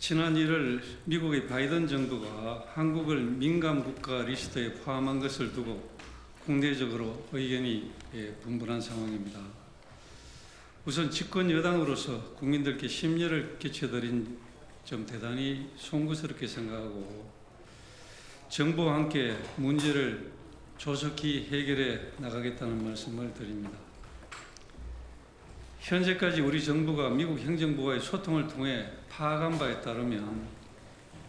지난 1월 미국의 바이든 정부가 한국을 민감 국가 리스트에 포함한 것을 두고 국내적으로 의견이 분분한 상황입니다. 우선 집권 여당으로서 국민들께 심려를 끼쳐드린 점 대단히 송구스럽게 생각하고 정부와 함께 문제를 조속히 해결해 나가겠다는 말씀을 드립니다. 현재까지 우리 정부가 미국 행정부와의 소통을 통해 파악한 바에 따르면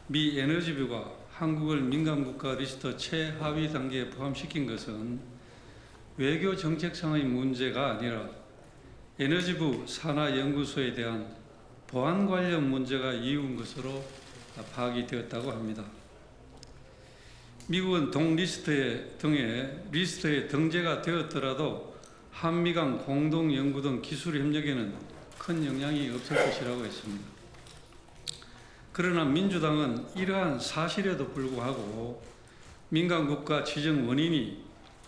미 에너지부가 한국을 민감국가 리스트 최하위 단계에 포함시킨 것은 외교 정책상의 문제가 아니라 에너지부 산하연구소에 대한 보안 관련 문제가 이유인 것으로 파악이 되었다고 합니다. 미국은 동 리스트에 등재가 되었더라도 한미 간 공동 연구 등 기술 협력에는 큰 영향이 없을 것이라고 했습니다. 그러나 민주당은 이러한 사실에도 불구하고 민간국가 지정 원인이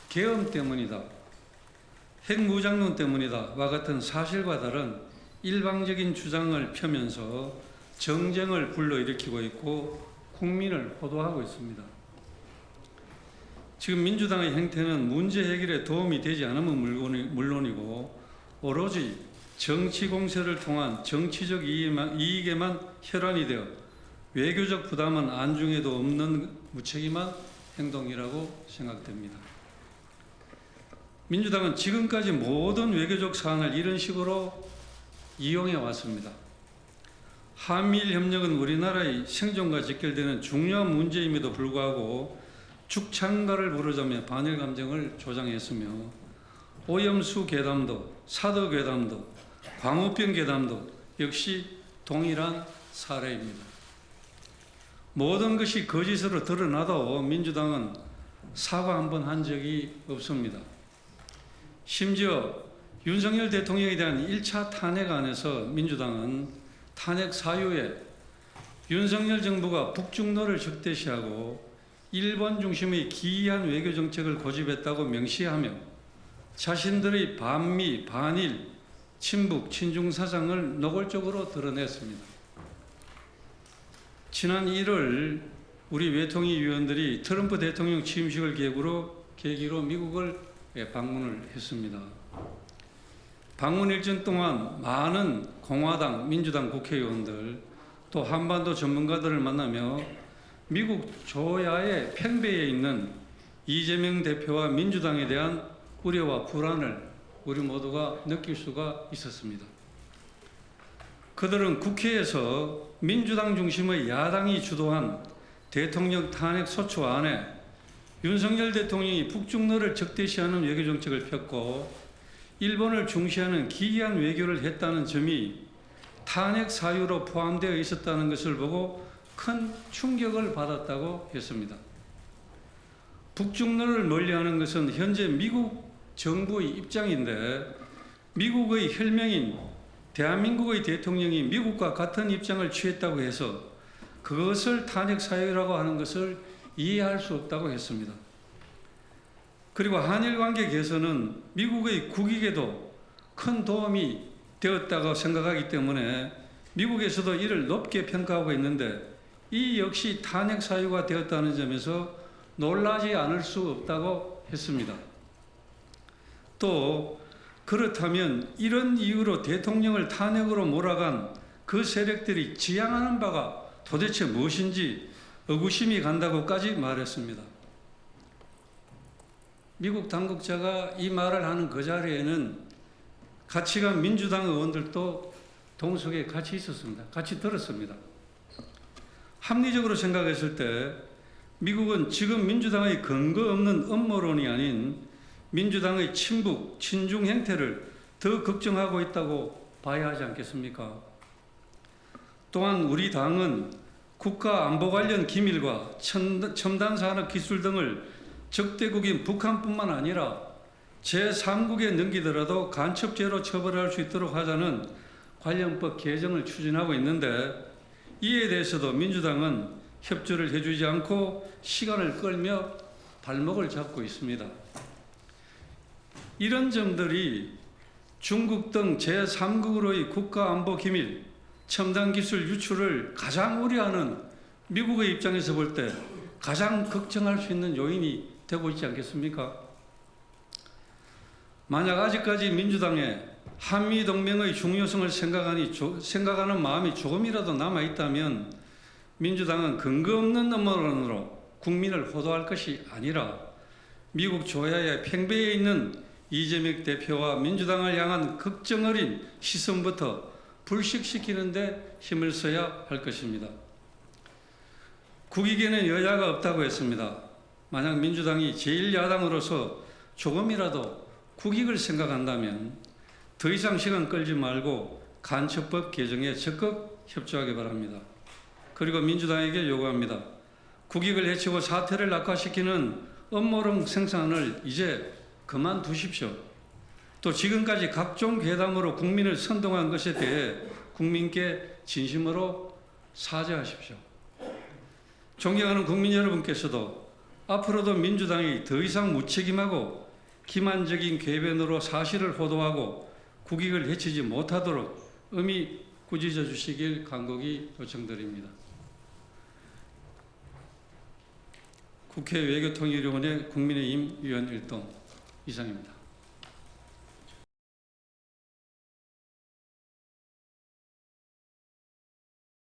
계엄 때문이다, 핵무장론 때문이다와 같은 사실과 다른 일방적인 주장을 펴면서 정쟁을 불러일으키고 있고 국민을 호도하고 있습니다. 지금 민주당의 행태는 문제 해결에 도움이 되지 않으면 물론이고 오로지 정치 공세를 통한 정치적 이익에만 혈안이 되어 외교적 부담은 안중에도 없는 무책임한 행동이라고 생각됩니다. 민주당은 지금까지 모든 외교적 사안을 이런 식으로 이용해 왔습니다. 한미일 협력은 우리나라의 생존과 직결되는 중요한 문제임에도 불구하고 죽창가를 부르자며 반일 감정을 조장했으며 오염수 괴담도 사드 괴담도 광우병 괴담도 역시 동일한 사례입니다. 모든 것이 거짓으로 드러나도 민주당은 사과 한 번 한 적이 없습니다. 심지어 윤석열 대통령에 대한 1차 탄핵안에서 민주당은 탄핵 사유에 윤석열 정부가 북중로를 적대시하고 일본 중심의 기이한 외교 정책을 고집했다고 명시하며 자신들의 반미, 반일, 친북, 친중 사상을 노골적으로 드러냈습니다. 지난 1월 우리 외통위 위원들이 트럼프 대통령 취임식을 계기로 미국을 방문을 했습니다. 방문 일정 동안 많은 공화당, 민주당 국회의원들 또 한반도 전문가들을 만나며 미국 조야의 팽배해 있는 이재명 대표와 민주당에 대한 우려와 불안을 우리 모두가 느낄 수가 있었습니다. 그들은 국회에서 민주당 중심의 야당이 주도한 대통령 탄핵 소추안에 윤석열 대통령이 북중로를 적대시하는 외교 정책을 폈고 일본을 중시하는 기이한 외교를 했다는 점이 탄핵 사유로 포함되어 있었다는 것을 보고 큰 충격을 받았다고 했습니다. 북중로를 멀리하는 것은 현재 미국 정부의 입장인데 미국의 혈명인 대한민국의 대통령이 미국과 같은 입장을 취했다고 해서 그것을 탄핵 사유라고 하는 것을 이해할 수 없다고 했습니다. 그리고 한일 관계 개선은 미국의 국익에도 큰 도움이 되었다고 생각하기 때문에 미국에서도 이를 높게 평가하고 있는데 이 역시 탄핵 사유가 되었다는 점에서 놀라지 않을 수 없다고 했습니다. 또 그렇다면 이런 이유로 대통령을 탄핵으로 몰아간 그 세력들이 지향하는 바가 도대체 무엇인지 의구심이 간다고까지 말했습니다. 미국 당국자가 이 말을 하는 그 자리에는 같이 간 민주당 의원들도 동석에 같이 있었습니다. 같이 들었습니다. 합리적으로 생각했을 때 미국은 지금 민주당의 근거 없는 음모론이 아닌 민주당의 친북, 친중 행태를 더 걱정하고 있다고 봐야 하지 않겠습니까? 또한 우리 당은 국가 안보 관련 기밀과 첨단 산업 기술 등을 적대국인 북한뿐만 아니라 제3국에 넘기더라도 간첩죄로 처벌할 수 있도록 하자는 관련법 개정을 추진하고 있는데 이에 대해서도 민주당은 협조를 해주지 않고 시간을 끌며 발목을 잡고 있습니다. 이런 점들이 중국 등 제3국으로의 국가안보 기밀, 첨단 기술 유출을 가장 우려하는 미국의 입장에서 볼 때 가장 걱정할 수 있는 요인이 되고 있지 않겠습니까? 만약 아직까지 민주당에 한미동맹의 중요성을 생각하는 마음이 조금이라도 남아있다면 민주당은 근거 없는 음모론으로 국민을 호도할 것이 아니라 미국 조야의 팽배해 있는 이재명 대표와 민주당을 향한 걱정 어린 시선부터 불식시키는 데 힘을 써야 할 것입니다. 국익에는 여야가 없다고 했습니다. 만약 민주당이 제1야당으로서 조금이라도 국익을 생각한다면 더 이상 시간 끌지 말고 간첩법 개정에 적극 협조하기 바랍니다. 그리고 민주당에게 요구합니다. 국익을 해치고 사태를 악화시키는 음모론 생산을 이제 그만두십시오. 또 지금까지 각종 괴담으로 국민을 선동한 것에 대해 국민께 진심으로 사죄하십시오. 존경하는 국민 여러분께서도 앞으로도 민주당이 더 이상 무책임하고 기만적인 궤변으로 사실을 호도하고 국익을 해치지 못하도록 엄히 꾸짖어 주시길 간곡히 요청드립니다. 국회 외교통일위원회 국민의힘 위원 1동 이상입니다.